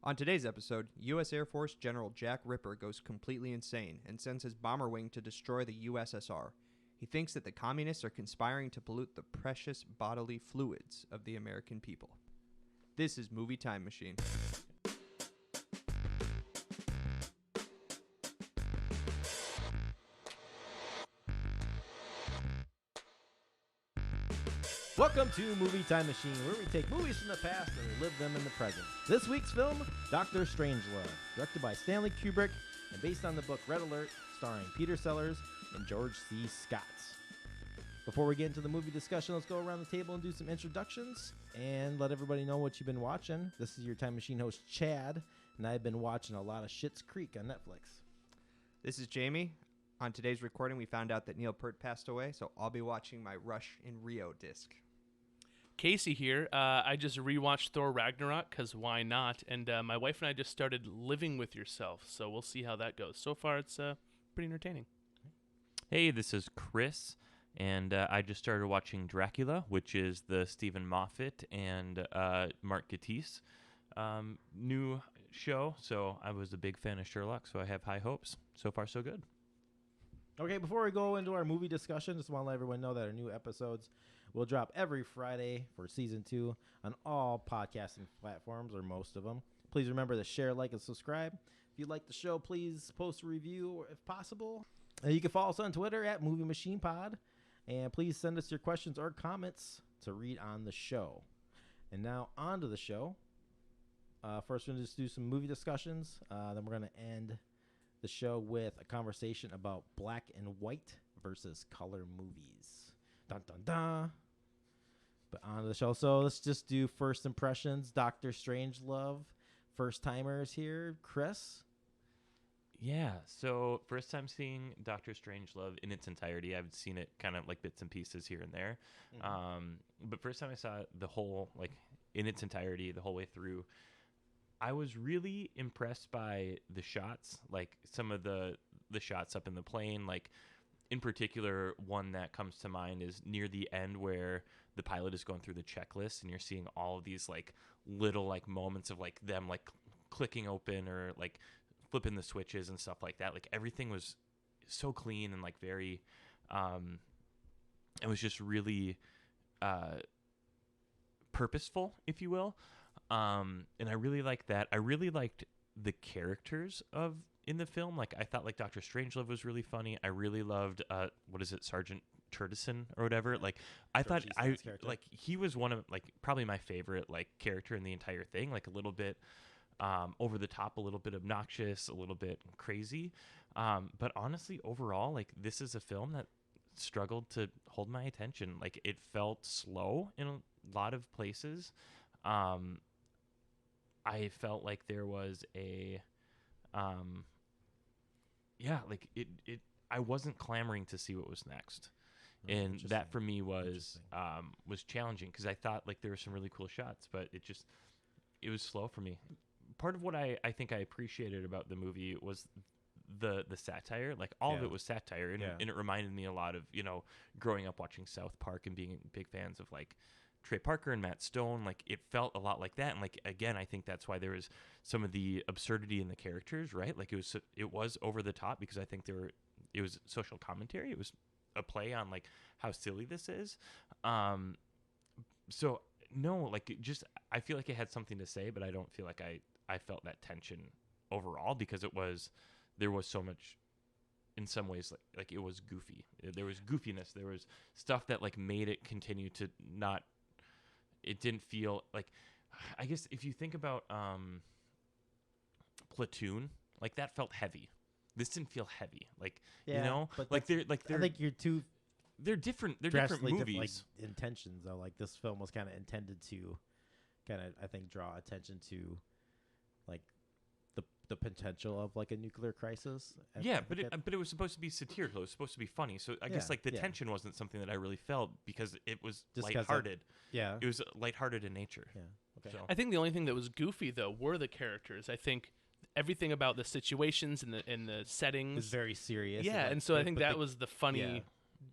On today's episode, U.S. Air Force General Jack Ripper goes completely insane and sends his bomber wing to destroy the USSR. He thinks that the communists are conspiring to pollute the precious bodily fluids of the American people. This is Movie Time Machine. Welcome to Movie Time Machine, where we take movies from the past and relive them in the present. This week's film, Dr. Strangelove, directed by Stanley Kubrick and based on the book Red Alert, starring Peter Sellers and George C. Scott. Before we get into the movie discussion, let's go around the table and do some introductions and let everybody know what you've been watching. This is your Time Machine host, Chad, and I've been watching a lot of Schitt's Creek on Netflix. This is Jamie. On today's recording, we found out that Neil Peart passed away, so I'll be watching my Rush in Rio disc. Casey here. I just rewatched Thor Ragnarok because why not? And my wife and I just started Living with Yourself, so we'll see how that goes. So far, it's pretty entertaining. Hey, this is Chris, and I just started watching Dracula, which is the Stephen Moffat and Mark Gatiss new show. So I was a big fan of Sherlock, so I have high hopes. So far, so good. Okay, before we go into our movie discussion, just want to let everyone know that our new episodes will drop every Friday for Season 2 on all podcasting platforms, or most of them. Please remember to share, like, and subscribe. If you like the show, please post a review if possible. And you can follow us on Twitter at Movie Machine Pod. And please send us your questions or comments to read on the show. And now on to the show. First, we're going to just do some movie discussions. Then we're going to end the show with a conversation about black and white versus color movies. Dun, dun, dun. But on to the show. So let's just do first impressions. Dr. Strangelove, first timers here. Chris? Yeah, so first time seeing Dr. Strangelove in its entirety. I've seen it kind of like bits and pieces here and there. Mm-hmm. But first time I saw it, the whole, like in its entirety, the whole way through, I was really impressed by the shots, like some of the shots up in the plane. Like in particular, one that comes to mind is near the end where the pilot is going through the checklist and you're seeing all of these like little like moments of like them like clicking open or like flipping the switches and stuff like that. Like everything was so clean and like very, it was just really purposeful, if you will. And I really liked that. I really liked the characters in the film. Like I thought like Dr. Strangelove was really funny. I really loved what is it, Sergeant Turtison or whatever. Like I thought like he was one of like probably my favorite like character in the entire thing. Like a little bit over the top, a little bit obnoxious, a little bit crazy. But honestly, overall, like this is a film that struggled to hold my attention. Like it felt slow in a lot of places. I felt like there was a, like it. I wasn't clamoring to see what was next, and that for me was challenging because I thought like there were some really cool shots, but it was slow for me. Part of what I think I appreciated about the movie was the satire. Like all of it was satire, and it reminded me a lot of growing up watching South Park and being big fans of like Trey Parker and Matt Stone. Like it felt a lot like that, and like again I think that's why there was some of the absurdity in the characters, right? Like it was over the top because I think it was social commentary. It was a play on like how silly this is. So no, like I feel like it had something to say, but I don't feel like I felt that tension overall because there was so much. In some ways, like it was goofy. There was goofiness. There was stuff that like made it continue to not. It didn't feel like. I guess if you think about Platoon, like that felt heavy. This didn't feel heavy. Like but like they're. I think you're too. They're different. They're different movies. Like intentions though. Like this film was kind of intended to, I think, draw attention to, like. The potential of like a nuclear crisis. But it was supposed to be satirical. It was supposed to be funny. So I guess like the tension wasn't something that I really felt because it was just lighthearted. It was lighthearted in nature. Yeah. Okay. So. I think the only thing that was goofy though were the characters. I think everything about the situations and the settings is very serious. Yeah, and so I think that was the funny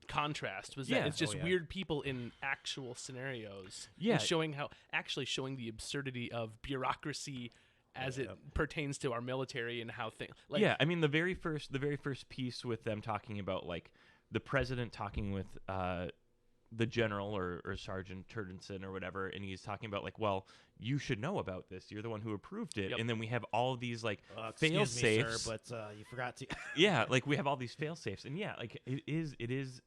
contrast was that it's just weird people in actual scenarios. And showing the absurdity of bureaucracy as it pertains to our military and how things. Like, yeah, I mean the very first piece with them talking about like the president talking with the general or Sergeant Turdenson or whatever, and he's talking about like, well, you should know about this. You're the one who approved it. Yep. And then we have all of these like Excuse me, fail-safes. sir, but you forgot to. Yeah, like we have all these fail-safes. And yeah, like it is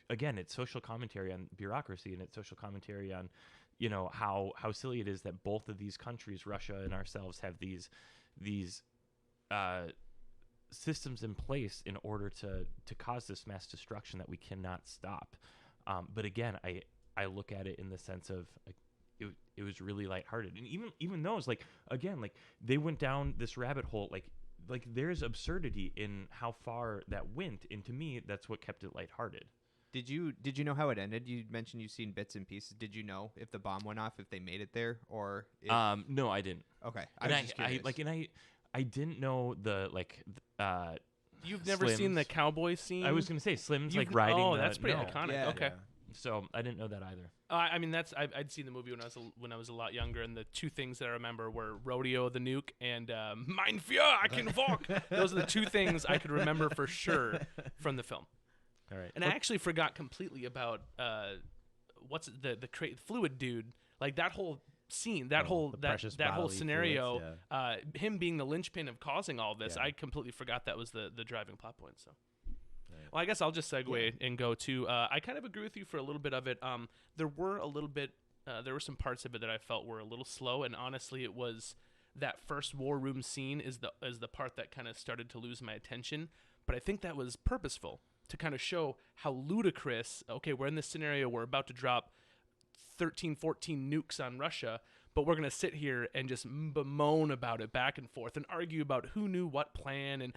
again, it's social commentary on bureaucracy, and it's social commentary on, you know, how silly it is that both of these countries, Russia and ourselves, have these systems in place in order to cause this mass destruction that we cannot stop. But again, I look at it in the sense of like, it was really lighthearted, and even those like again like they went down this rabbit hole like there's absurdity in how far that went, and to me that's what kept it lighthearted. Did you know how it ended? You mentioned you've seen bits and pieces. Did you know if the bomb went off, if they made it there, or if... No, I didn't. Okay, I didn't know the like. You've never Slim's. seen the cowboy scene? I was gonna say Slim's You've- like riding. Oh, that's pretty iconic. Yeah. Okay. So I didn't know that either. I mean, I'd seen the movie when I was a lot younger, and the two things that I remember were Rodeo the Nuke and Mein Führer, I can walk. Those are the two things I could remember for sure from the film. All right. And I actually forgot completely about what's the fluid dude, like that whole scene, that whole scenario, fluids, him being the linchpin of causing all this. Yeah. I completely forgot that was the driving plot point. So. Right. Well, I guess I'll just segue and go to. I kind of agree with you for a little bit of it. There were some parts of it that I felt were a little slow, and honestly, it was that first war room scene is the part that kind of started to lose my attention. But I think that was purposeful to kind of show how ludicrous. Okay, we're in this scenario. We're about to drop 13, 14 nukes on Russia, but we're going to sit here and just bemoan about it back and forth and argue about who knew what plan, and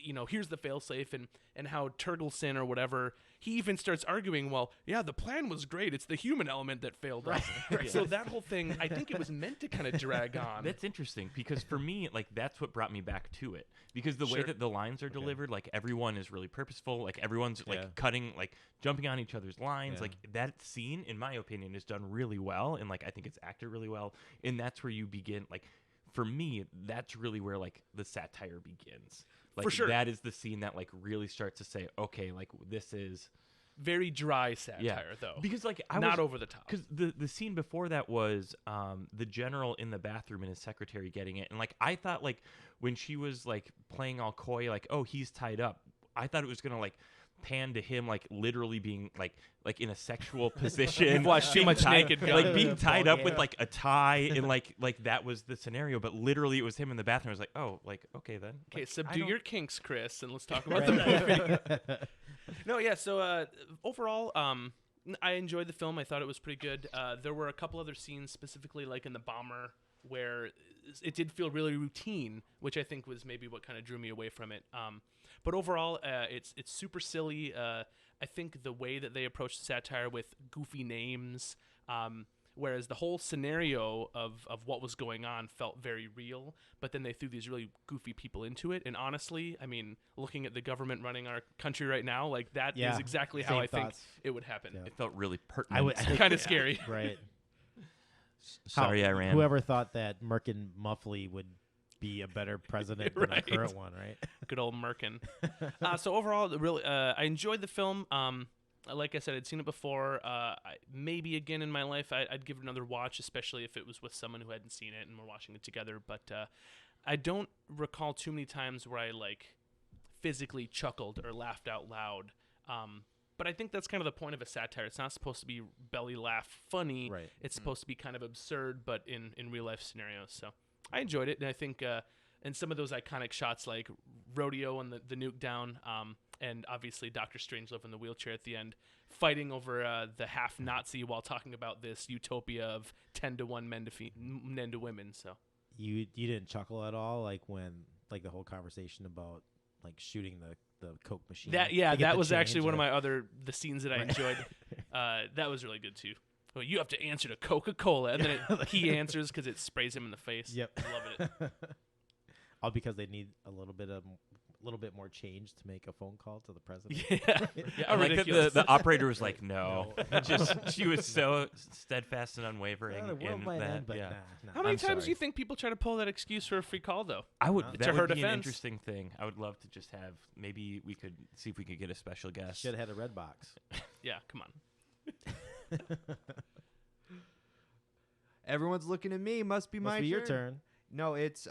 you know, here's the failsafe, and how Turgleson or whatever, he even starts arguing, well, yeah, the plan was great, it's the human element that failed us. Right. So that whole thing, I think it was meant to kind of drag on. That's interesting, because for me, like, that's what brought me back to it, because the way that the lines are delivered, like, everyone is really purposeful, like, everyone's like cutting, like, jumping on each other's lines, like, that scene, in my opinion, is done really well, and like, I think it's acted really well, and that's where you begin, like, for me, that's really where like the satire begins. Like, for sure, that is the scene that like really starts to say, okay, like, this is very dry satire, though, because like not over the top. Because the scene before that was the general in the bathroom and his secretary getting it, and like I thought, like, when she was like playing all coy, like, oh, he's tied up, I thought it was gonna like pan to him like literally being like in a sexual position. You've watched too much Naked Gun. Like being tied up with like a tie, and like that was the scenario, but literally it was him in the bathroom. I was like, oh, like, okay then. Okay, like, subdue your kinks, Chris, and let's talk about the movie. No, yeah, so overall, I enjoyed the film. I thought it was pretty good. There were a couple other scenes, specifically like in the bomber, where it did feel really routine, which I think was maybe what kind of drew me away from it. But overall, it's super silly. I think the way that they approached satire with goofy names, whereas the whole scenario of what was going on felt very real, but then they threw these really goofy people into it. And honestly, I mean, looking at the government running our country right now, like that is exactly how I think it would happen. It felt really pertinent. Kind of scary. Right. Sorry, Iran. Whoever thought that Merkin Muffley would be a better president than the current one, right? Good old Merkin. So overall, really, I enjoyed the film. Like I said, I'd seen it before. Maybe again in my life, I'd give it another watch, especially if it was with someone who hadn't seen it and we're watching it together. But I don't recall too many times where I like physically chuckled or laughed out loud. But I think that's kind of the point of a satire. It's not supposed to be belly laugh funny. Right. It's supposed to be kind of absurd, but in real life scenarios. So I enjoyed it, and I think and some of those iconic shots like Rodeo and the nuke down, and obviously Dr. Strangelove in the wheelchair at the end, fighting over the half Nazi while talking about this utopia of 10-1 men to women. So you didn't chuckle at all, like when like the whole conversation about like shooting the Coke machine. That was actually one of my the scenes that I enjoyed. That was really good too. Well, you have to answer to Coca-Cola, and then he answers because it sprays him in the face. Yep, I love it. All because they need a little bit of little bit more change to make a phone call to the president. I like that ridiculous. the operator was like, no. Just she was so steadfast and unwavering. The world in might that, end, but yeah. nah. How many I'm times do sorry. you think people try to pull that excuse for a free call, though? I would. To That her would be an defense. interesting thing. I would love to just have. Maybe we could see if we could get a special guest. Should have had a red box. Yeah, come on. Everyone's looking at me. Must be Must my be your turn. No, it's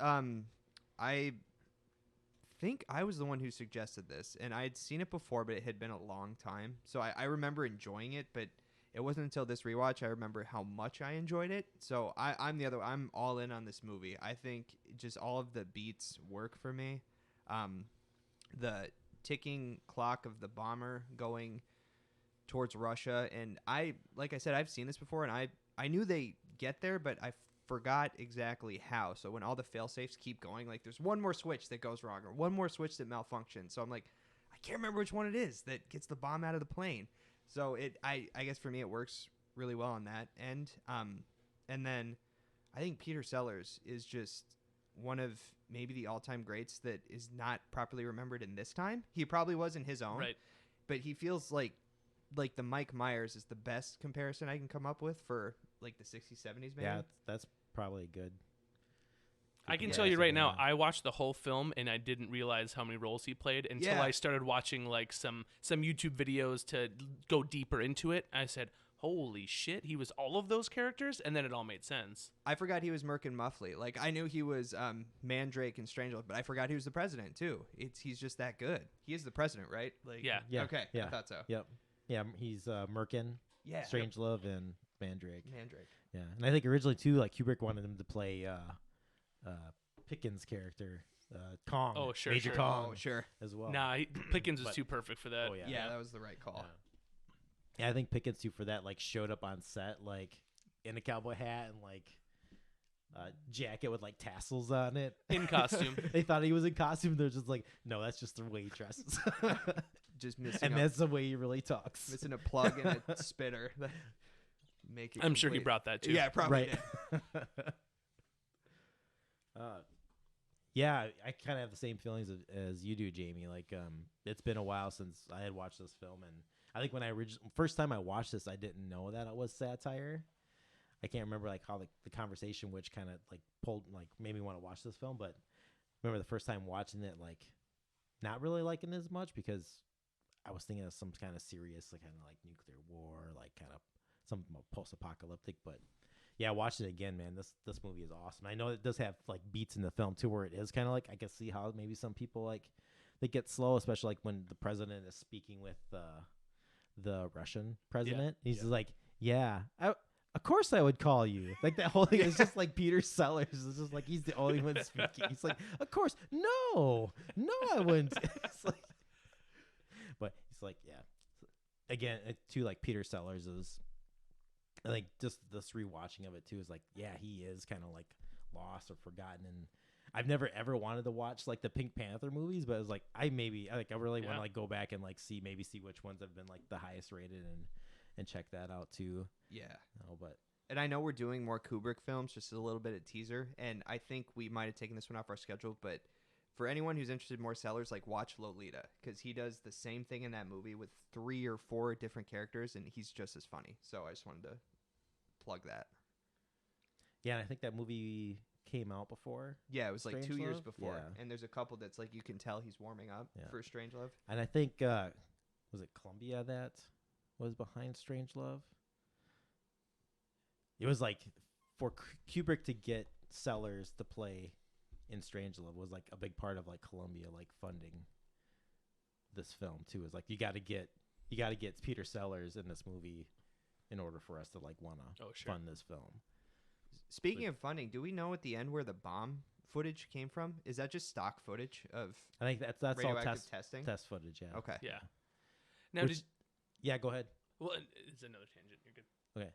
I think I was the one who suggested this, and I had seen it before, but it had been a long time. So I remember enjoying it, but it wasn't until this rewatch I remember how much I enjoyed it. So I'm all in on this movie. I think just all of the beats work for me. The ticking clock of the bomber going towards Russia, and like I said, I've seen this before, and I knew they get there, but I forgot exactly how. So when all the fail-safes keep going, like there's one more switch that goes wrong or one more switch that malfunctions. So I'm like, I can't remember which one it is that gets the bomb out of the plane. So I guess for me it works really well on that end. And then I think Peter Sellers is just one of maybe the all-time greats that is not properly remembered in this time. He probably was in his own, Right. but he feels like the Mike Myers is the best comparison I can come up with for like the 60s, 70s, maybe. Yeah, that's probably good. I can Yeah, tell you right now, yeah. I watched the whole film and I didn't realize how many roles he played until Yeah. I started watching like some YouTube videos to go deeper into it. I said, "Holy shit, he was all of those characters," and then it all made sense. I forgot he was Merkin Muffley. Like I knew he was Mandrake and Strangelove, but I forgot he was the president too. He's just that good. He is the president, right? Like Yeah. Yeah. Okay. Yeah. I thought so. Yep. Yeah, he's Merkin, Yeah. Strangelove, and Mandrake. Mandrake. Yeah, and I think originally too, like Kubrick wanted him to play Pickens' character, Kong. Oh, sure, Major sure. Kong Oh, sure. as well. Nah, Pickens was But- too perfect for that. Oh, yeah. Yeah, that was the right call. Yeah, I think Pickens too for that like showed up on set like in a cowboy hat and like jacket with like tassels on it In costume. They thought he was in costume. They're just like, no, that's just the way he dresses, Just missing and a, that's the way he really talks. missing a plug and a spitter. Make it I'm sure he complete. brought that too. Yeah, probably Right. did. Yeah, I kind of have the same feelings as you do, Jamie. Like, it's been a while since I had watched this film, and I think when I first time I watched this, I didn't know that it was satire. I can't remember like how the conversation which kind of like pulled like made me want to watch this film, but I remember the first time watching it like not really liking it as much because I was thinking of some kind of serious like kind of like nuclear war, like kind of something post-apocalyptic, but yeah, watch it again, man. This movie is awesome. I know it does have like beats in the film too, where it is kind of like I can see how maybe some people like they get slow, especially like when the president is speaking with the Russian president. He's just like, "Yeah, of course I would call you." Like that whole thing is just like Peter Sellers. It's just like he's the only one speaking. He's like, "Of course, no, I wouldn't." It's like, but he's like, yeah. Again, too, like Peter Sellers is. I think just this rewatching of it too is like, yeah, he is kind of like lost or forgotten, and I've never ever wanted to watch like the Pink Panther movies, but it was like I really want to like go back and like see which ones have been like the highest rated and check that out too. Yeah. No, but And I know we're doing more Kubrick films, just a little bit of teaser, and I think we might have taken this one off our schedule, but for anyone who's interested in more Sellers, like watch Lolita, because he does the same thing in that movie with 3 or 4 different characters, and he's just as funny. So I just wanted to plug that. yeah, and I think that movie came out before, Yeah, it was like 2 years Strangelove? before, Yeah. and there's a couple that's like you can tell he's warming up Yeah. for Strangelove. and I think was it Columbia that was behind Strangelove? It was like for Kubrick to get Sellers to play in Strangelove was like a big part of like Columbia like funding this film too. Is like you got to get Peter Sellers in this movie in order for us to like want to fund this film. Speaking of funding, do we know at the end where the bomb footage came from? Is that just stock footage of I think that's all radioactive testing? test footage. Yeah. Okay. Yeah. Now, Which- yeah. Go ahead. well, it's another tangent. You're good. Okay.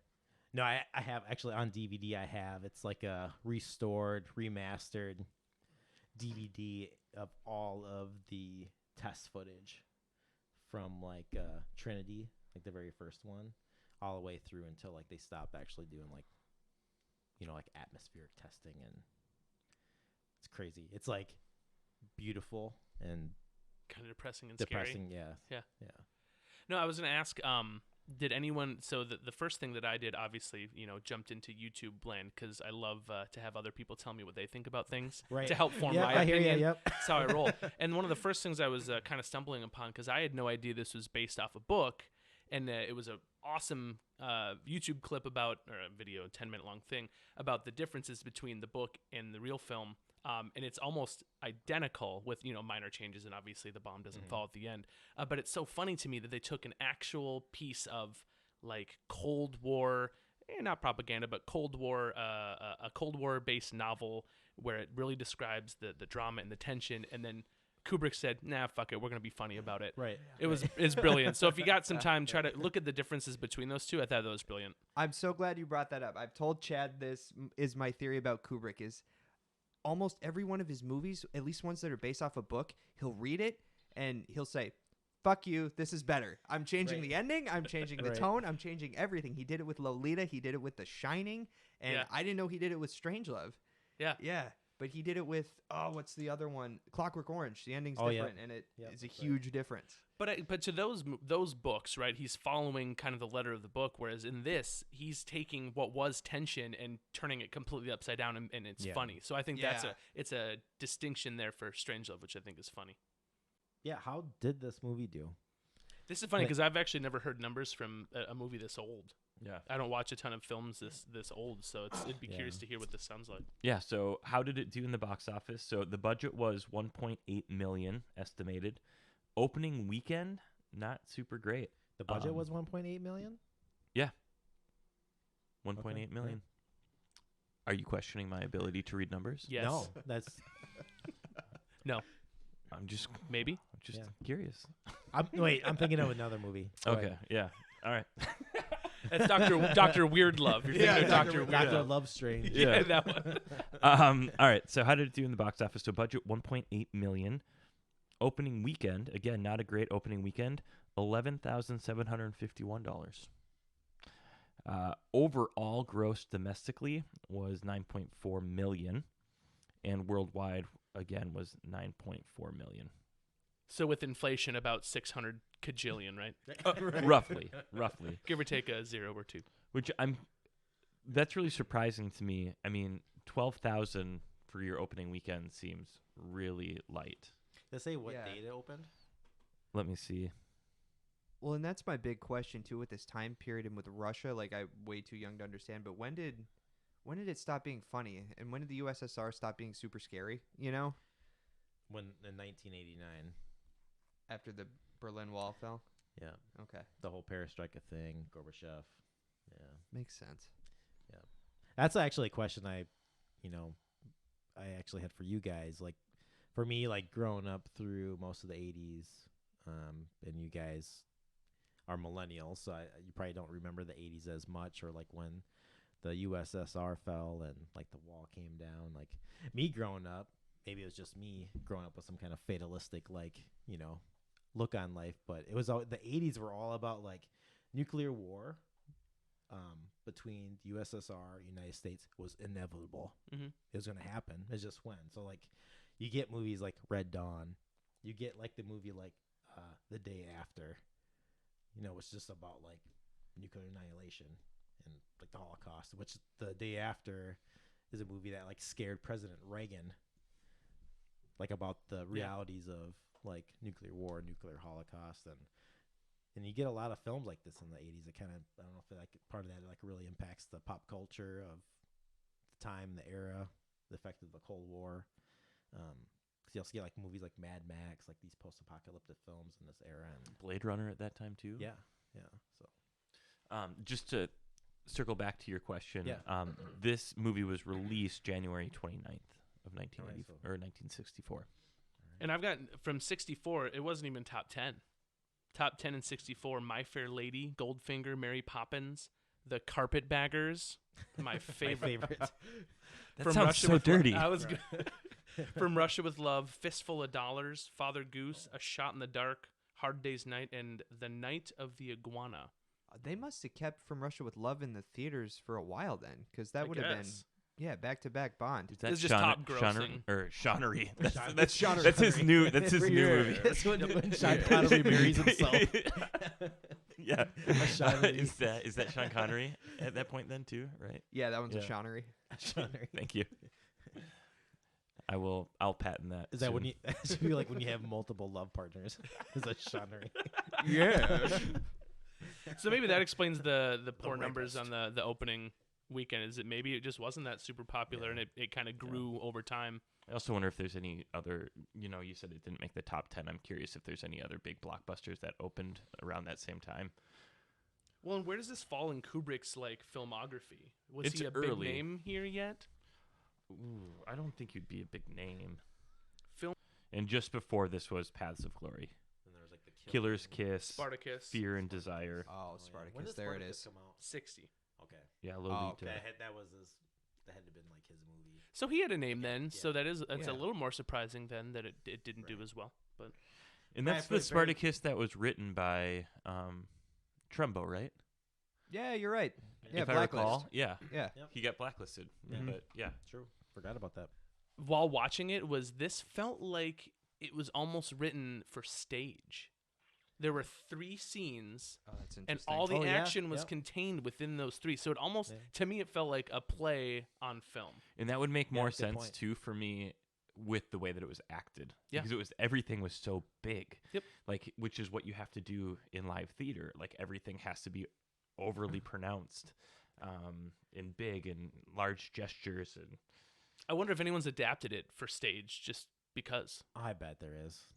No, I have actually on DVD. I have it's like a restored, remastered DVD of all of the test footage from like Trinity, like the very first one, all the way through until like they stopped actually doing like, like atmospheric testing, and it's crazy. It's like beautiful and kind of depressing and scary. Depressing, yeah. Yeah. Yeah. No, I was going to ask, did anyone, so the first thing that I did, obviously, jumped into YouTube land because I love to have other people tell me what they think about things Right. to help form Yep, my I hear opinion. ya, yep. That's how I roll. And one of the first things I was kind of stumbling upon, because I had no idea this was based off a book, and it was an awesome YouTube clip about, or a video, 10-minute long thing, about the differences between the book and the real film. And it's almost identical with, minor changes, and obviously the bomb doesn't fall at the end. But it's so funny to me that they took an actual piece of like Cold War, not propaganda, but Cold War, a Cold War based novel where it really describes the drama and the tension. And then Kubrick said, nah, fuck it, we're going to be funny about it. Right. It's brilliant. So if you got some time, try to look at the differences between those two. I thought that was brilliant. I'm so glad you brought that up. I've told Chad this is my theory about Kubrick is almost every one of his movies, at least ones that are based off a book, he'll read it and he'll say, fuck you, this is better. I'm changing the ending. I'm changing the tone. I'm changing everything. He did it with Lolita. He did it with The Shining. And I didn't know he did it with Strangelove. Yeah. Yeah. But he did it with, what's the other one? Clockwork Orange. The ending's different, and it is a huge difference. But to those books, right, he's following kind of the letter of the book, whereas in this, he's taking what was tension and turning it completely upside down, and it's funny. So I think it's a distinction there for Strangelove, which I think is funny. Yeah, how did this movie do? This is funny because I've actually never heard numbers from a movie this old. Yeah. I don't watch a ton of films this old, so it'd be curious to hear what this sounds like. Yeah, so how did it do in the box office? So the budget was $1.8 million estimated. Opening weekend, not super great. The budget was $1.8 million? Yeah. $1.8 million. Are you questioning my ability to read numbers? Yes. No, that's No. I'm just Maybe. curious. I'm thinking of another movie. Okay, yeah. All right. That's Dr. Weirdlove. You're thinking of Dr. Dr. Weirdlove. Love Strange. Yeah, that one. All right, so how did it do in the box office? So budget $1.8 million. Opening weekend, again, not a great opening weekend, $11,751. Overall gross domestically was $9.4 million, and worldwide, again, was $9.4 million. So with inflation, about 600 kajillion, right? Roughly. Give or take a 0 or 2. That's really surprising to me. I mean, 12,000 for your opening weekend seems really light. They say what date it opened? Let me see. Well, and that's my big question too with this time period and with Russia. Like, I'm way too young to understand, but when did it stop being funny, and when did the USSR stop being super scary? When in 1989. After the Berlin Wall fell. Yeah. Okay. The whole perestroika thing, Gorbachev. Yeah. Makes sense. Yeah. That's actually a question I actually had for you guys. Like, for me, like growing up through most of the 80s, and you guys are millennials, so you probably don't remember the 80s as much, or like when the USSR fell and like the wall came down. Like me growing up, maybe it was just me growing up with some kind of fatalistic, like, look on life, but it was all, the 80s were all about like nuclear war between the USSR, United States, was inevitable. Mm-hmm. It was going to happen. It's just when. So like you get movies like Red Dawn, you get like the movie like The Day After, it's just about like nuclear annihilation and like the Holocaust, which The Day After is a movie that like scared President Reagan, like about the realities of like nuclear war, nuclear Holocaust, and you get a lot of films like this in the 80s. It kind of, I don't know if like part of that like really impacts the pop culture of the time, the era, the effect of the Cold War. Because you also get like movies like Mad Max, like these post-apocalyptic films in this era, and Blade Runner at that time too. yeah. So just to circle back to your question, Yeah. This movie was released January 29th of 1964. And I've got from 64, it wasn't even top 10. Top 10 in 64, My Fair Lady, Goldfinger, Mary Poppins, The Carpetbaggers, my favorite. That sounds so dirty. I was From Russia with Love, Fistful of Dollars, Father Goose, A Shot in the Dark, Hard Day's Night, and The Night of the Iguana. They must have kept From Russia with Love in the theaters for a while then, because that would have been Yeah, back-to-back Bond. Is that It's just top grossing. Shawnery? That's Sean That's his new. That's his new movie. That's when Sean Connery marries himself. Yeah. Shawnery. Is that Sean Connery at that point then too? Right. Yeah, that one's a Yeah. Shawnery. Shawnery. Thank you. I'll patent that. Is that soon. when you? It should be like when you have multiple love partners. Is that Shawnery? Yeah. So maybe that explains the poor rapist. numbers on the opening weekend. Is it maybe it just wasn't that super popular and it kind of grew over time. I also wonder if there's any other. You said it didn't make the top 10. I'm curious if there's any other big blockbusters that opened around that same time. Well, and where does this fall in Kubrick's like filmography? Was It's he a big early. name here yet? Ooh, I don't think you'd be a big name. Film And just before this was Paths of Glory, And there was like the Killer's Kiss, Spartacus. Fear and Desire. Oh, When Spartacus. did There it Spartacus is. come out? 60. Okay. Yeah, Oh, Lolita. okay. That had to been like his movie. So he had a name then. Yeah. So that's Yeah. a little more surprising then that it didn't do Right. as well. But And Right, that's but the it's very- Spartacus that was written by Trumbo, right? Yeah, you're right. Yeah, if I Blacklist. recall. Yeah. Yeah. He got blacklisted. Mhm. But yeah. True. Forgot about that. while watching it, this felt like it was almost written for stage. There were 3 scenes, Oh, that's and interesting. all the Oh, yeah. action was Yep. contained within those 3. So it almost, Yeah. to me, it felt like a play on film. And that would make more good sense point. too for me with the way that it was acted. Yeah. Because everything was so big. Yep. Like, which is what you have to do in live theater. Like, everything has to be overly pronounced and big and large gestures. And I wonder if anyone's adapted it for stage just because. I bet there is.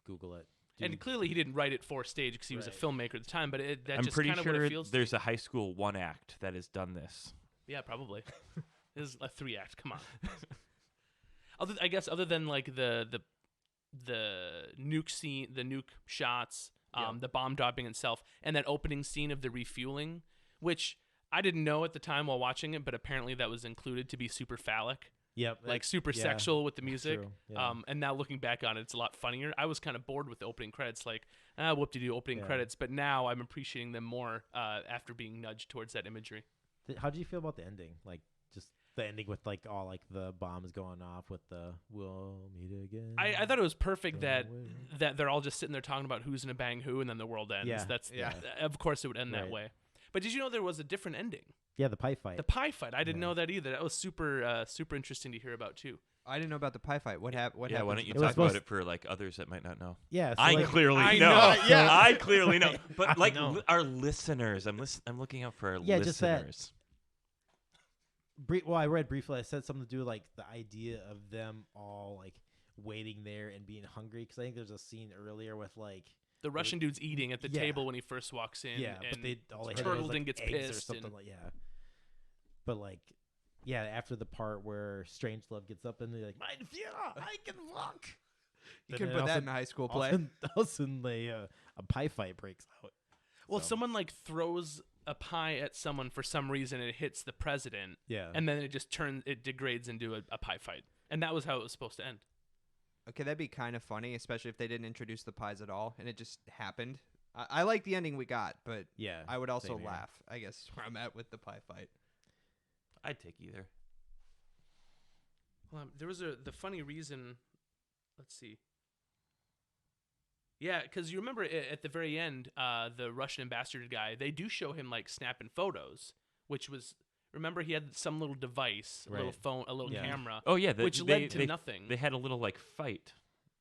Google it. And clearly he didn't write it for stage because he was a Right. filmmaker at the time, but that I'm just pretty kind of what sure it feels there's a high school 1 act that has done this. Yeah, probably. This is a 3-act. Come on. I guess other than like the nuke scene, the nuke shots, the bomb dropping itself, and that opening scene of the refueling, which I didn't know at the time while watching it, but apparently that was included to be super phallic, Yep. like super yeah, sexual with the music. true, yeah. And now looking back on it, it's a lot funnier. I was kind of bored with the opening credits, like whoop-de-doo opening Yeah. credits, but now I'm appreciating them more after being nudged towards that imagery. How did you feel about the ending? Like just the ending with like all like the bombs going off with the "We'll meet again." I thought it was perfect that somewhere. they're all just sitting there talking about who's gonna bang who, and then the world ends. Yeah. That's Yeah. Of course it would end that Right. way. But did you know there was a different ending? Yeah, the pie fight. The pie fight. I didn't Yeah. know that either. That was super interesting to hear about too. I didn't know about the pie fight. What happened? What Yeah, happened? why don't you It was talk about supposed- it for like others that might not know? yeah, so I like, clearly I know. know, yeah. I clearly know. But I like know. our listeners, I'm looking out for our Yeah, just that- listeners. Well, I read briefly. I said something to do with, like the idea of them all like waiting there and being hungry. Because I think there's a scene earlier with like The Russian dude's eating at the Yeah. table when he first walks in. yeah, and but they all they had Turtleding was, like, gets eggs pissed or something and- like But like, yeah, after the part where Strangelove gets up and they're like, "Mein Führer, I can walk." You Then can all put of a that in sudden- a high school all of a play. sudden- all of a sudden, a pie fight breaks out. Well, So, someone like throws a pie at someone for some reason and it hits the president, yeah, and then it degrades into a pie fight, and that was how it was supposed to end. Okay, that'd be kind of funny, especially if they didn't introduce the pies at all and it just happened. I like the ending we got, but yeah. I would also same here. laugh. I guess is where I'm at with the pie fight. I'd take either. Well, there was the funny reason. Let's see. Yeah, because you remember at the very end, the Russian ambassador guy, they do show him like snapping photos, which was, remember he had some little device, a little Right. phone, a little Yeah. camera, Oh yeah, which led to nothing. They had a little like fight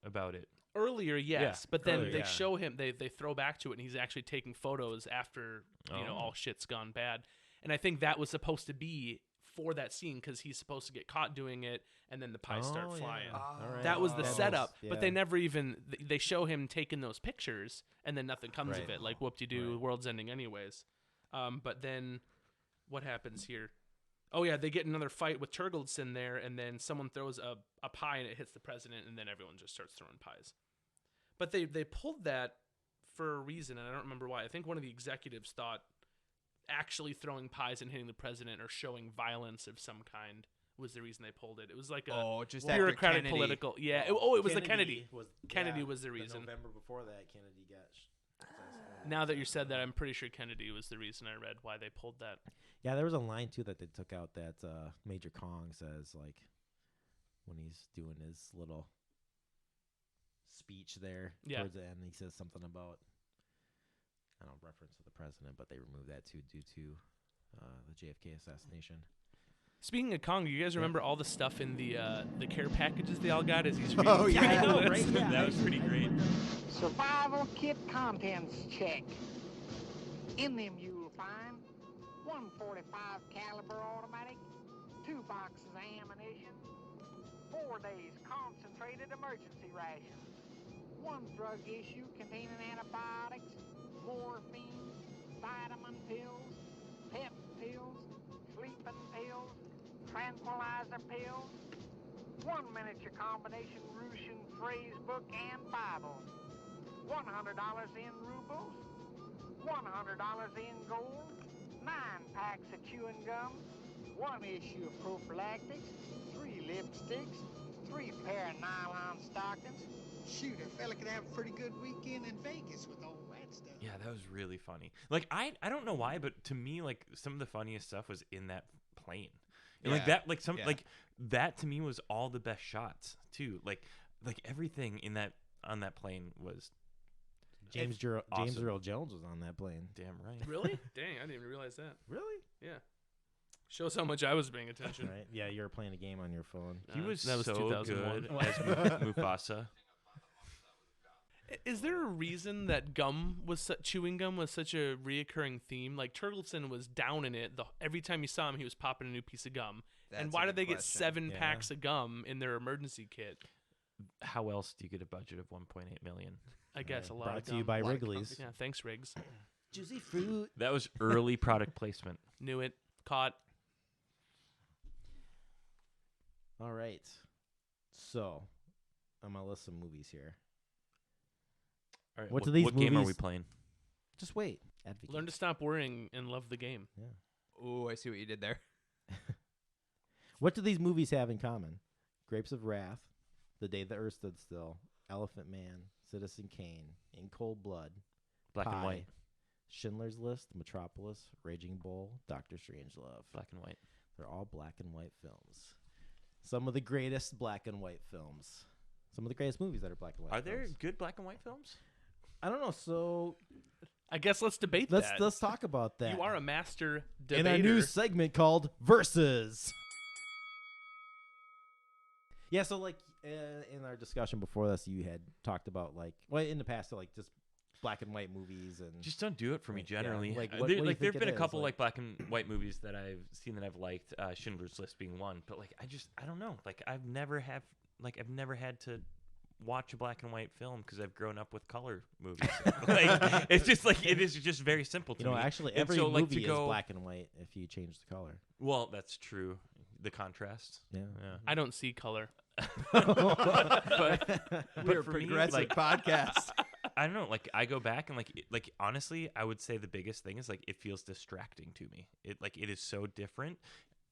about it. Earlier, yes, but then earlier, they yeah. show him, they throw back to it, and he's actually taking photos after Oh. all shit's gone bad. And I think that was supposed to be for that scene because he's supposed to get caught doing it, and then the pies start Oh, yeah. flying. All right. That was the That is- setup, yeah. but they never even they show him taking those pictures, and then nothing comes of Right. it. Like whoop-de-doo, Right. world's ending anyways. But then what happens here? Oh yeah, they get another fight with Turgleson there, and then someone throws a pie and it hits the president, and then everyone just starts throwing pies. But they pulled that for a reason, and I don't remember why. I think one of the executives thought actually throwing pies and hitting the president or showing violence of some kind was the reason they pulled it. It was like a Just after bureaucratic Kennedy. political. Yeah. It was the Kennedy. Was, Kennedy yeah, was the reason. November before that, Kennedy got assassinated. Now that you said that, I'm pretty sure Kennedy was the reason I read why they pulled that. Yeah, there was a line too that they took out that Major Kong says, like, when he's doing his little speech there towards the end, he says something about, I don't know, reference to the president, but they removed that too due to the JFK assassination. Speaking of Kong, do you guys remember all the stuff in the care packages they all got as he's reading? Oh, yeah. I know, right? Yeah. That was pretty great. Survival kit contents check. In them you'll find 145 caliber automatic, 2 boxes of ammunition, 4 days concentrated emergency rations, 1 drug issue containing antibiotics, morphine, vitamin pills, pep pills, sleeping pills, tranquilizer pills, 1 miniature combination Russian phrase book and Bible, $100 in rubles, $100 in gold, 9 packs of chewing gum, 1 issue of prophylactics, 3 lipsticks, 3 pair of nylon stockings. Shoot, a fella could have a pretty good weekend in Vegas with all that stuff. Yeah, that was really funny. Like I don't know why, but to me, like some of the funniest stuff was in that plane. And like that, like like that to me was all the best shots too. Like everything in that on that plane was James awesome. Earl Jones was on that plane. Damn right. Really? Dang, I didn't even realize that. Really? Yeah. Shows how much I was paying attention. Right. Yeah, you were playing a game on your phone. He was that was so 2001. good as Mufasa. Is there a reason that chewing gum was such a reoccurring theme? Like Turtleson was down in it. Every time you saw him, he was popping a new piece of gum. And why did they get 7 packs of gum in their emergency kit? How else do you get a budget of 1.8 million? I guess a lot. Brought of to gum. you by Wrigley's. Yeah, thanks, Riggs. Juicy fruit. That was early product placement. Knew it. Caught. All right. So, I'm gonna list some movies here. All right, What do these what game are we movies- playing? Just wait. Advocate. Learn to stop worrying and love the game. Yeah. Oh, I see what you did there. What do these movies have in common? Grapes of Wrath, The Day the Earth Stood Still, Elephant Man, Citizen Kane, In Cold Blood, Black and Pi, white. Schindler's List, Metropolis, Raging Bull, Doctor Strangelove. Black and white. They're all black and white films. Some of the greatest black and white films. Some of the greatest movies that are black and white. Are there films. good black and white films? I don't know. So I guess let's debate let's that. let's talk about that. You are a master in debater. our new segment called Versus. Yeah, so like in our discussion before this, you had talked about like, well, in the past, like just black and white movies and Just don't do it for me Like, yeah, generally. like, There- what do you like think there've been it a is? couple Like- like black and white movies that I've seen that I've liked. Schindler's List being one, but like I don't know. Like I've never had to watch a black and white film because I've grown up with color movies. Like it's just like it is just very simple to you know, me. actually And every so, like, movie to is go- black and white if you change the color. Well, that's true. The contrast. Yeah. Yeah. I don't see color. but We're a for me, progressive like, podcast. I don't know. Like I go back and like honestly, I would say the biggest thing is like it feels distracting to me. It is so different.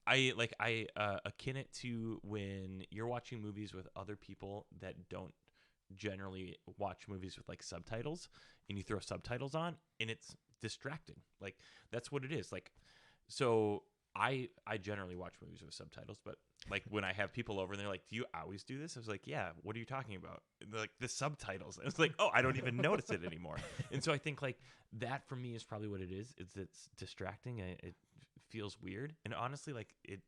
I akin it to when you're watching movies with other people that don't generally watch movies with like subtitles, and you throw subtitles on, and it's distracting. Like that's what it is. Like so. I generally watch movies with subtitles, but like when I have people over and they're like, "Do you always do this?" I was like, "Yeah." What are you talking about? And they're like the subtitles. And it's like, "Oh, I don't even notice it anymore." And so I think like that for me is probably what it is. It's distracting. It feels weird, and honestly, like it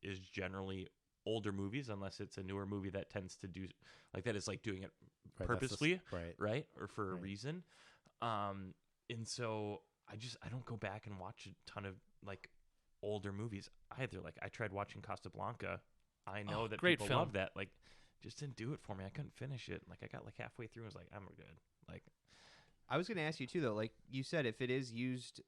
is generally older movies, unless it's a newer movie that tends to do like that is like doing it Right, purposely, right. or for a Right. reason. And so I don't go back and watch a ton of like older movies either. Like I tried watching Casablanca. I know that great people film. love that. Like just didn't do it for me. I couldn't finish it. Like I got like halfway through and was like, I'm good. Like I was going to ask you too, though. Like you said, if it is used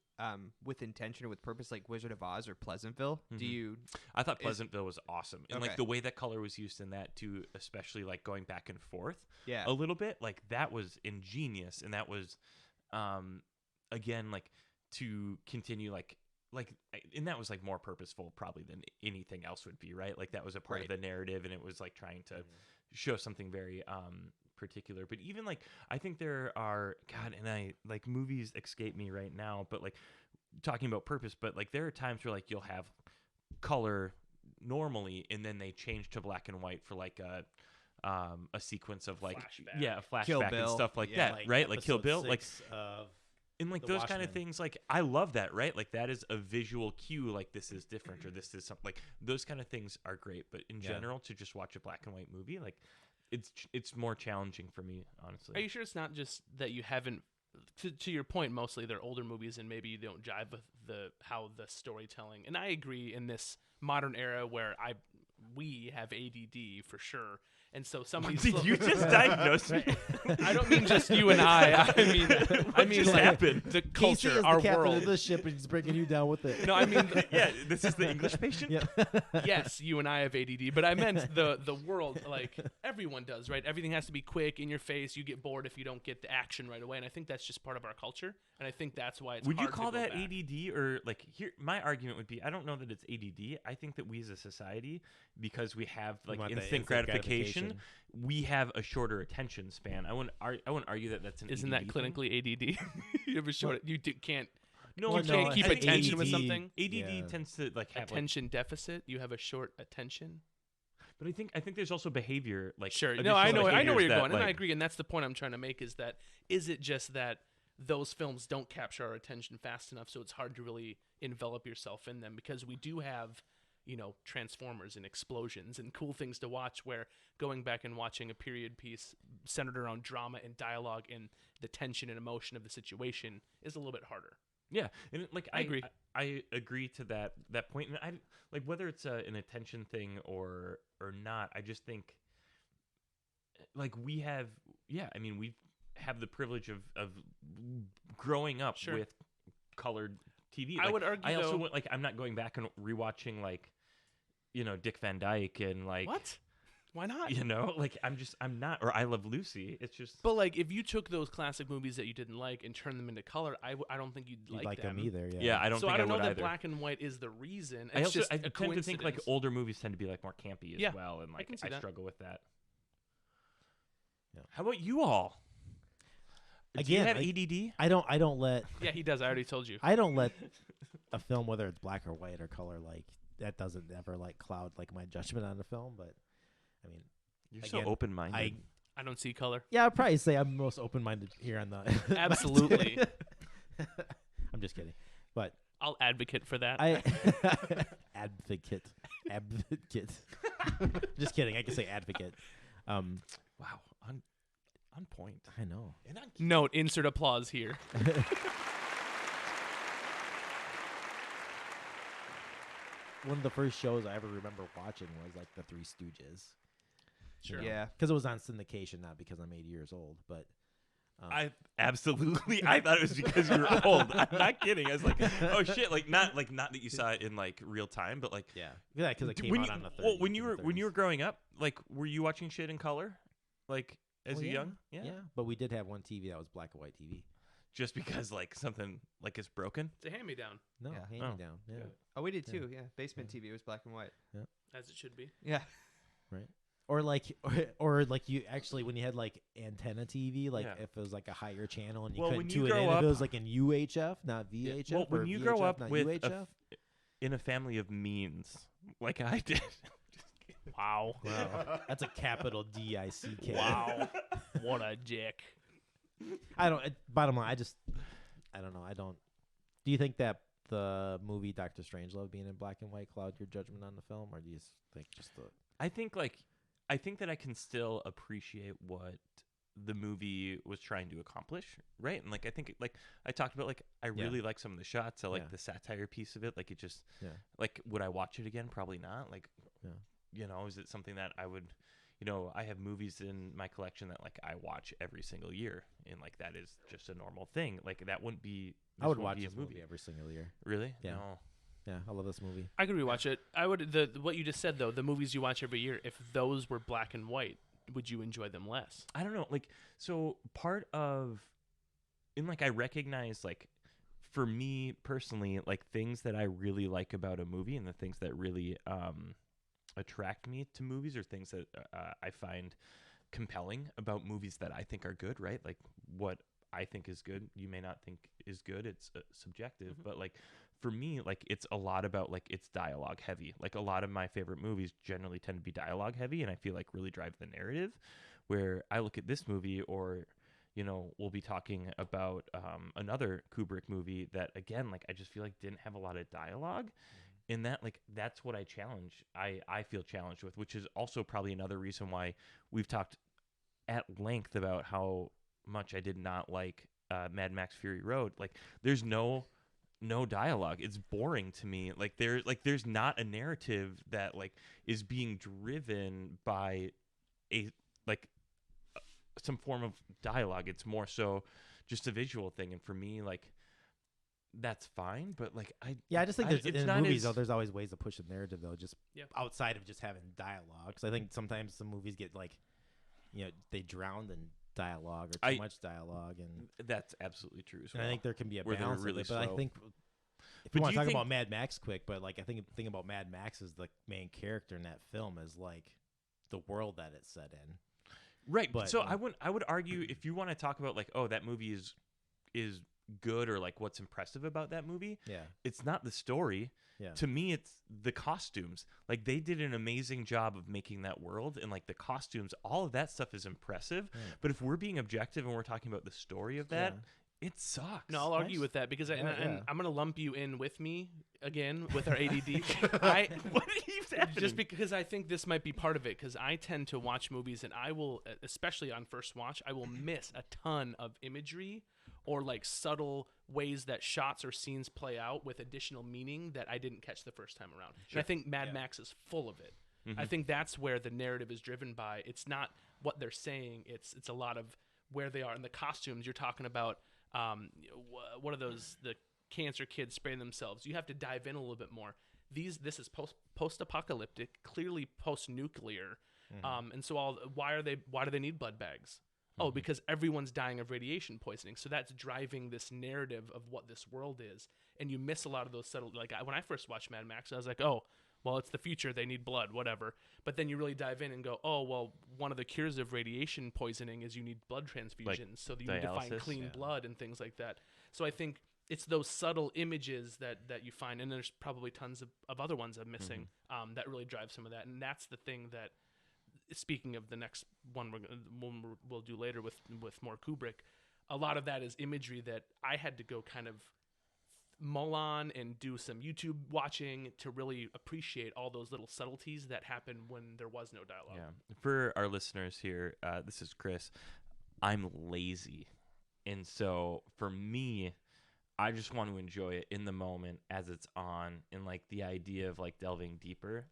with intention or with purpose, like Wizard of Oz or Pleasantville, do Mhm. you? I thought Pleasantville was awesome. And Okay. like the way that color was used in that too, especially like going back and forth Yeah. a little bit, like that was ingenious. And that was again like to continue and that was like more purposeful probably than anything else would be, right? Like that was a part of Right. the narrative, and it was like trying to show something very particular, but even like I think there are and I like movies escape me right now, but like talking about purpose, but like there are times where like you'll have color normally and then they change to black and white for like a sequence of like a flashback Kill and Bill. stuff like Yeah, that, right? Like Kill episode Bill, like 6 of and like The those kind of Watchmen. things, like I love that, right? Like that is a visual cue, like this is different or this is something, like those kind of things are great, but in general to just watch a black and white movie, like it's more challenging for me, honestly. Are you sure it's not just that you haven't? To your point, mostly they're older movies, and maybe you don't jive with how the storytelling. And I agree in this modern era where we have ADD for sure, and so some of these. Did you just diagnose me? I don't mean just you and I. I mean just like happened? the Casey culture, is our the captain world. of the ship, and he's bringing you down with it. No, I mean Yeah, this is the English patient. Yeah. yes, you and I have ADD, but I meant the world. Like everyone does, right? Everything has to be quick, in your face. You get bored if you don't get the action right away, and I think that's just part of our culture, and I think that's why it's. Would you hard to call go that back. ADD or like here? My argument would be I don't know that it's ADD. I think that we as a society, because we have like want the instant instant gratification, gratification. we have a shorter attention span. I wouldn't argue that that's an. Isn't that ADD thing. clinically ADD? You ever showed it? You can't. No, You no, can't keep I think attention with ADD something. ADD Yeah. tends to like have like, Attention deficit. You have a short attention. but I think there's also behavior like Sure. No, additional I know where behaviors you're that, going, and I like- agree. And that's the point I'm trying to make: is it just that those films don't capture our attention fast enough, so it's hard to really envelop yourself in them because we do have, Transformers and explosions and cool things to watch. Where going back and watching a period piece centered around drama and dialogue and the tension and emotion of the situation is a little bit harder. Yeah, and like I agree. I agree to that point, and I like whether it's an attention thing or not. I just think like we have we have the privilege of growing up Sure. with colored TV. I Like, would argue, I also though- went, like I'm not going back and rewatching like Dick Van Dyke and like What? Why not? like I'm not, or I Love Lucy. It's just But like, if you took those classic movies that you didn't like and turned them into color, I don't think you'd You'd like them either. Yeah. yeah. I don't So think I don't know would that either. black and white is the reason. It's I also just I a tend to think like coincidence. older movies tend to be like more campy as Yeah, well, and like can see that. struggle with that. Yeah. How about you all? Do you Again, have ADD? I don't let Yeah, he does. I already told you. I don't let a film, whether it's black or white or color, like that doesn't ever like cloud like my judgment on the film. But I mean, You're Again, so open-minded. I don't see color. yeah, I'd probably say I'm most open minded here on the Absolutely. I'm just kidding, but I'll advocate for that. I advocate. Just kidding. I can say advocate. wow, on point. I know. And on Note, insert applause here. One of the first shows I ever remember watching was like The Three Stooges. Sure. Yeah. Because it was on syndication, not because I'm 80 years old, but. I absolutely. I thought it was because you were old. I'm not kidding. I was like, oh shit, like not that you saw it in like real time, but like Yeah, because it came when out you, on the 30s. well, when you in the were 30s. growing up, like were you watching shit in color, like as Oh, a yeah. young? Yeah, but we did have one TV that was black and white TV. Just because like something like is broken. It's a hand-me-down, No, Yeah. hand Oh. me down. Yeah, Oh, we did Yeah. too. Yeah. Basement TV was black and white. as it should be. Yeah. right. Or like, or like you actually when you had like antenna TV, like Yeah. if it was like a higher channel and you Well, couldn't when you tune it grow in, if up- it was like in UHF, not Yeah. VHF. Well, when or you grow VHF, up not with UHF. in a family of means, like I did. Wow. Wow, that's a capital DICK. Wow. What a dick. I don't. Bottom line, I don't know. I don't. Do you think that the movie Doctor Strangelove being in black and white cloud your judgment on the film, or do you think just the? I think that I can still appreciate what the movie was trying to accomplish, right? And like I think like I talked about, like I Yeah. really like some of the shots. I like Yeah. the satire piece of it. Like it just Yeah. like would I watch it again? Probably not. Like Yeah. Is it something that I would I have movies in my collection that like I watch every single year, and like that is just a normal thing. Like that wouldn't be. I would won't watch be this a movie every single year. Really? Yeah. No. Yeah, I love this movie. I could rewatch it. I would. What you just said though, the movies you watch every year, if those were black and white, would you enjoy them less? I don't know. Like, so part of, and like I recognize, like, for me personally, like things that I really like about a movie and the things that really attract me to movies, or things that I find compelling about movies that I think are good, right? Like what I think is good, you may not think is good. It's subjective, but like for me, like it's a lot about like it's dialogue heavy. Like a lot of my favorite movies generally tend to be dialogue heavy, and I feel like really drive the narrative. Where I look at this movie, or we'll be talking about another Kubrick movie that again, like I just feel like didn't have a lot of dialogue. In that, like that's what I feel challenged with, which is also probably another reason why we've talked at length about how much I did not like Mad Max Fury Road. Like there's no dialogue. It's boring to me. Like there's not a narrative that like is being driven by a like some form of dialogue. It's more so just a visual thing, and for me, like that's fine, but like I just think there's in not movies as, though, there's always ways to push the narrative though, just Yeah. outside of just having dialogue. So I think sometimes some movies get like, they drown in dialogue or too much dialogue, and that's absolutely true as and well. I think there can be a Where they're balance really of it, but slow. I think if But you want do to you talk think- about Mad Max quick, but like I think the thing about Mad Max is the main character in that film is like the world that it's set in. Right. But, So I would argue if you want to talk about like, oh, that movie is good, or like what's impressive about that movie, Yeah. it's not the story. Yeah. To me, it's the costumes. Like they did an amazing job of making that world, and like the costumes, all of that stuff is impressive. Yeah. But if we're being objective and we're talking about the story of that, it sucks. No, I'll argue Nice. with that because and Yeah. I'm gonna lump you in with me again with our ADD. What keeps happening? Just because I think this might be part of it, because I tend to watch movies and I will, especially on first watch, I will miss a ton of imagery or like subtle ways that shots or scenes play out with additional meaning that I didn't catch the first time around. And I think Mad Max is full of it. I think that's where the narrative is driven by. It's not what they're saying. It's a lot of where they are. And the costumes you're talking about, what are those, the cancer kids spraying themselves? You have to dive in a little bit more. This is post-apocalyptic, clearly post-nuclear, and so why do they need blood bags? Oh, because everyone's dying of radiation poisoning. So that's driving this narrative of what this world is, and you miss a lot of those subtle. Like when I first watched Mad Max, I was like, oh, well, it's the future. They need blood, whatever. But then you really dive in and go, oh, well, one of the cures of radiation poisoning is you need blood transfusions, so that you need to find dialysis? clean blood and things like that. So I think it's those subtle images that you find, and there's probably tons of other ones I'm missing that really drive some of that. And that's the thing that, speaking of the next one we'll do later with more Kubrick, a lot of that is imagery that I had to go kind of mull on and do some YouTube watching to really appreciate all those little subtleties that happen when there was no dialogue. Yeah. For our listeners here, this is Chris. I'm lazy. And so for me, I just want to enjoy it in the moment as it's on, and like the idea of like delving deeper.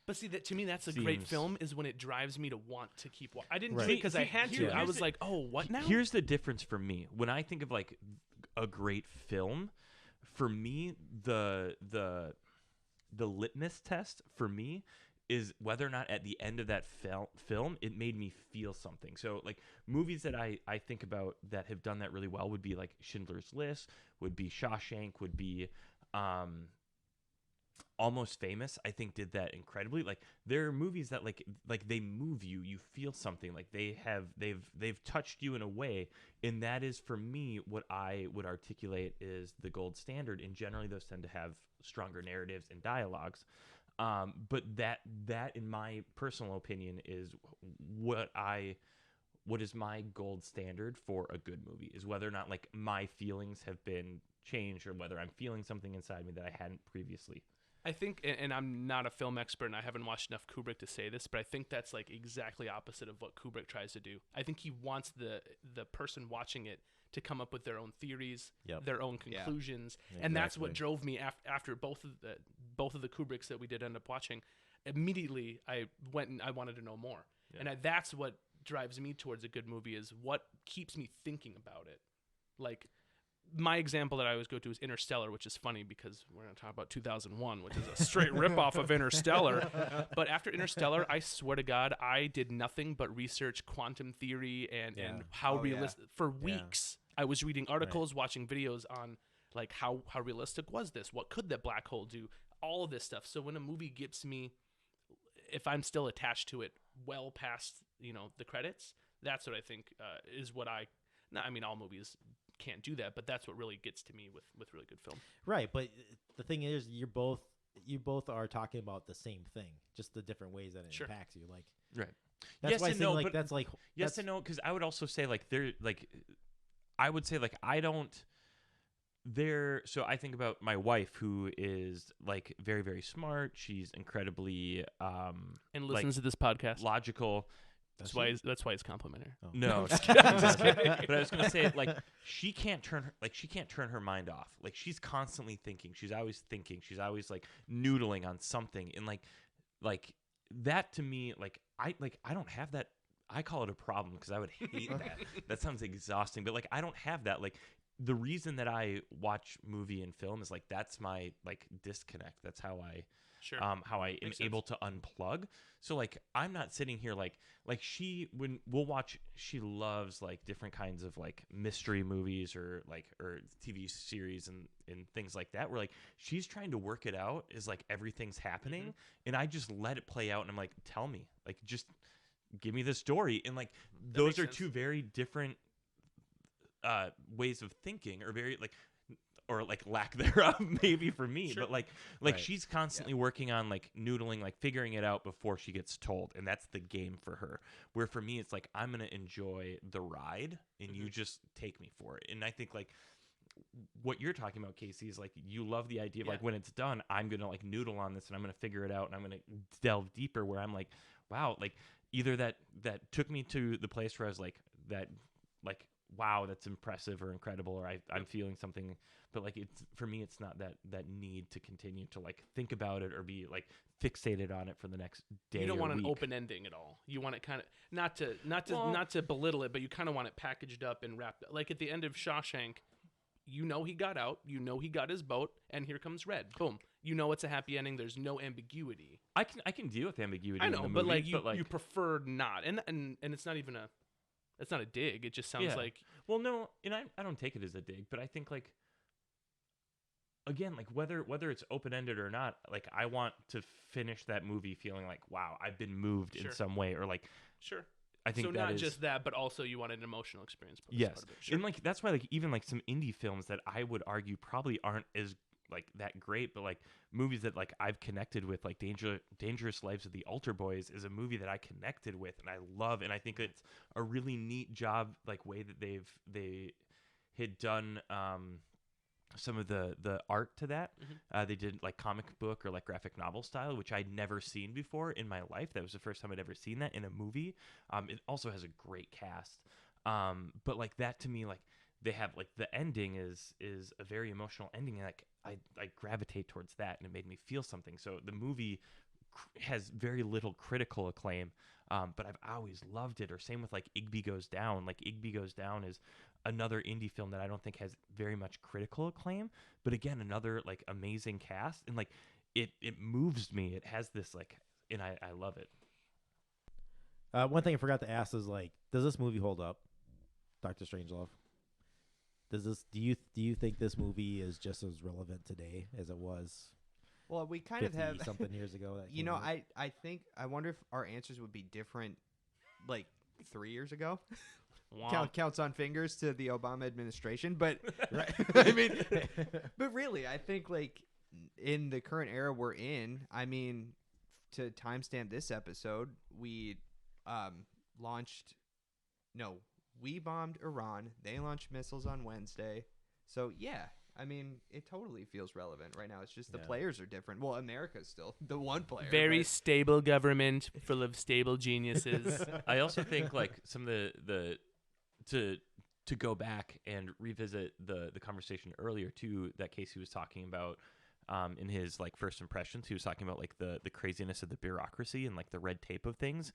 But see, that to me, that's a great Seems- film, is when it drives me to want to keep watching. I didn't Right. do it because I had to. Here's I was the- like, oh, what now? Here's the difference for me. When I think of like a great film, for me, the litmus test for me is whether or not at the end of that film it made me feel something. So like movies that I think about that have done that really well would be like Schindler's List, would be Shawshank, would be Almost Famous. I think did that incredibly. Like there are movies that like they move you, you feel something, like they've touched you in a way, and that is for me what I would articulate is the gold standard, and generally those tend to have stronger narratives and dialogues. But that in my personal opinion is what is my gold standard for a good movie, is whether or not like my feelings have been changed, or whether I'm feeling something inside me that I hadn't previously. I think, and I'm not a film expert and I haven't watched enough Kubrick to say this, but I think that's like exactly opposite of what Kubrick tries to do. I think he wants the person watching it to come up with their own theories, their own conclusions, and that's what drove me after both of the Kubricks that we did end up watching. Immediately, I went and I wanted to know more, and that's what drives me towards a good movie, is what keeps me thinking about it. Like, my example that I always go to is Interstellar, which is funny because we're going to talk about 2001, which is a straight ripoff of Interstellar. But after Interstellar, I swear to God, I did nothing but research quantum theory and how realistic. For weeks, I was reading articles, watching videos on like how realistic was this? What could that black hole do? All of this stuff. So when a movie gets me, if I'm still attached to it well past the credits. That's what I think is what I mean, all movies can't do that, but that's what really gets to me with really good film. Right, but the thing is, you both are talking about the same thing, just the different ways that it impacts you. Like, right. That's yes why and I no, like but that's like yes and no, because I would also say like I would say like I don't. So I think about my wife, who is like very, very smart. She's incredibly and listens to this podcast. Logical. That's why it's complimentary. Oh. No, just kidding. But I was gonna say, like, she can't turn her mind off. Like, she's constantly thinking. She's always thinking. She's always like noodling on something. And like that to me, I don't have that. I call it a problem because I would hate that. That sounds exhausting. But like, I don't have that. Like, the reason that I watch movie and film is like that's my like disconnect. That's how I. Sure. How I am able to unplug. So like I'm not sitting here like when we'll watch, she loves like different kinds of like mystery movies or TV series and things like that, where like she's trying to work it out as like everything's happening, and I just let it play out, and I'm like, tell me, like, just give me the story. And like those are two very different ways of thinking, or very like, or like lack thereof maybe for me. Sure. But like right. She's constantly working on like noodling, like figuring it out before she gets told, and that's the game for her. Where for me it's like I'm gonna enjoy the ride, and you just take me for it. And I think like what you're talking about, Casey, is like you love the idea of like when it's done, I'm gonna like noodle on this and I'm gonna figure it out and I'm gonna delve deeper, where I'm like, wow, like either that took me to the place where I was like that, like, wow, that's impressive or incredible, or I'm feeling something. But like it's for me, it's not that need to continue to like think about it or be like fixated on it for the next day. You don't want an open ending at all. You want it kind of not to belittle it, but you kind of want it packaged up and wrapped up. Like at the end of Shawshank, he got out, he got his boat, and here comes Red. Boom. It's a happy ending. There's no ambiguity. I can deal with ambiguity. I know, in the movie, but you prefer not, and it's not even it's not a dig. It just sounds like. Well, no, and I don't take it as a dig, but I think like. Again, like whether it's open-ended or not, like I want to finish that movie feeling like, wow, I've been moved in some way, or like, sure. I think so. That not is, just that, but also you want an emotional experience. Yes, sure. And like that's why like even like some indie films that I would argue probably aren't as like that great, but like movies that like I've connected with, like Dangerous Lives of the Altar Boys is a movie that I connected with and I love, and I think it's a really neat job, like way that they had done. Some of the art to that. They did like comic book or like graphic novel style, which I'd never seen before in my life. That was the first time I'd ever seen that in a movie. It also has a great cast. But like that to me, like they have like the ending is a very emotional ending. And like I gravitate towards that, and it made me feel something. So the movie has very little critical acclaim, but I've always loved it. Or same with like Igby Goes Down. Like Igby Goes Down is another indie film that I don't think has very much critical acclaim, but again, another like amazing cast, and like it moves me. It has this like, and I love it. One thing I forgot to ask is like, does this movie hold up, Dr. Strangelove? Do you think this movie is just as relevant today as it was? Well, we kind of have something years ago. That I wonder if our answers would be different, like 3 years ago. Wow. Counts on fingers to the Obama administration, but right. I mean, but really, I think like in the current era we're in, I mean, to timestamp this episode, we bombed Iran. They launched missiles on Wednesday. So yeah, I mean, it totally feels relevant right now. It's just the players are different. Well, America's still the one player. Very stable government full of stable geniuses. I also think like some of the to go back and revisit the conversation earlier too that Casey was talking about in his like first impressions. He was talking about like the craziness of the bureaucracy and like the red tape of things.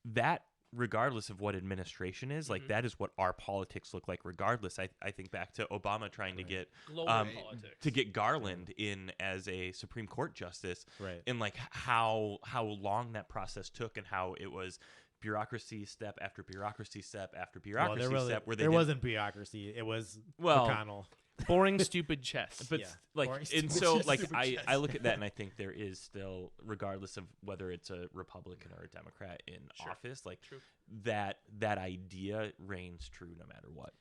That regardless of what administration is, like that is what our politics look like regardless. I think back to Obama trying to get Garland in as a Supreme Court justice, right? And like how long that process took and how it was bureaucracy step after bureaucracy step after Well, bureaucracy step where there wasn't bureaucracy. It was McConnell. Boring, stupid chess. But Yeah. like, Boring, and stupid so chess. like Stupid I chess. look at that and I think there is still, regardless of whether it's a Republican or a Democrat in office, like True. that idea reigns true no matter what.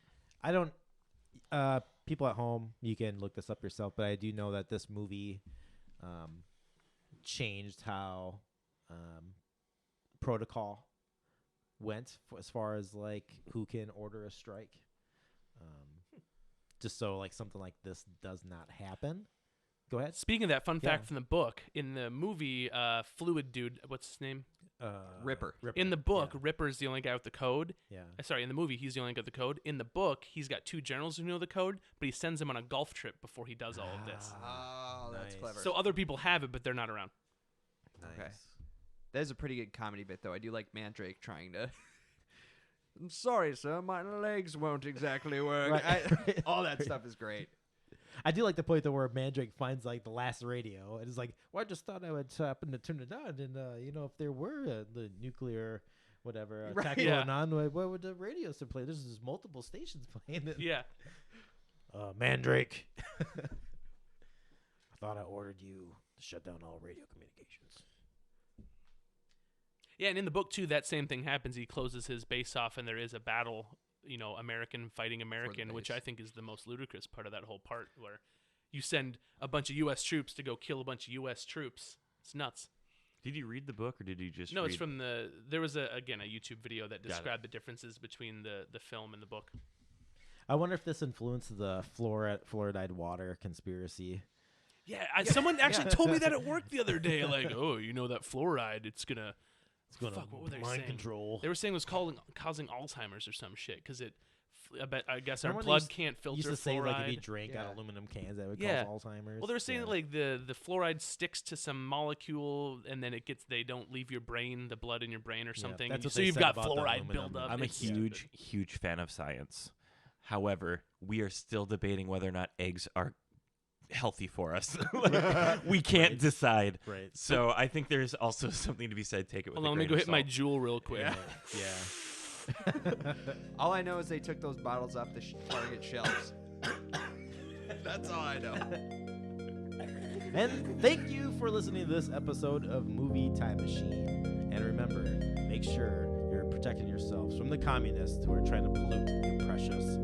I don't. People at home, you can look this up yourself, but I do know that this movie changed how protocol went as far as like who can order a strike. Just so like something like this does not happen. Go ahead. Speaking of that, fun Yeah. fact from the book, in the movie, Fluid Dude, what's his name? Ripper. In the book, Ripper's the only guy with the code. Yeah. Sorry, in the movie, he's the only guy with the code. In the book, he's got 2 generals who know the code, but he sends them on a golf trip before he does all of this. Oh, that's Nice. clever. So other people have it, but they're not around. Okay. That is a pretty good comedy bit, though. I do like Mandrake trying to. I'm sorry, sir. My legs won't exactly work. Right. All that stuff is great. I do like the point though where Mandrake finds like the last radio and is like, "Well, I just thought I would happen to turn it on, and if there were the nuclear, whatever Right. attack going on, what would the radio still play? There's just multiple stations playing it." Yeah. Mandrake. I thought I ordered you to shut down all radio communications. Yeah, and in the book, too, that same thing happens. He closes his base off, and there is a battle, American fighting American, which base. I think is the most ludicrous part of that whole part, where you send a bunch of U.S. troops to go kill a bunch of U.S. troops. It's nuts. Did you read the book or did you just No, read? it's from there was, a YouTube video that Got it. described the differences between the film and the book. I wonder if this influenced the fluoride water conspiracy. Yeah, someone actually told me that at work the other day. Like, oh, that fluoride, it's going to... It's going Fuck, what were to they mind saying? control. They were saying it was causing Alzheimer's or some shit, because I guess our Remember they blood used- can't filter used to say fluoride. like if you drank out Yeah. of aluminum cans that would Yeah. cause Alzheimer's. Well, they were saying Yeah. that, like the fluoride sticks to some molecule, and then they don't leave your brain, the blood in your brain or something. that's what So they you've said got about the fluoride aluminum. buildup. I'm a It's huge fan of science. However, we are still debating whether or not eggs are healthy for us. Like, we can't decide. Right. So I think there's also something to be said. Take it with Hold a on, let me grain go of hit my salt. jewel real quick. Yeah. All I know is they took those bottles off the Target shelves. That's all I know. And thank you for listening to this episode of Movie Time Machine. And remember, make sure you're protecting yourselves from the communists who are trying to pollute your precious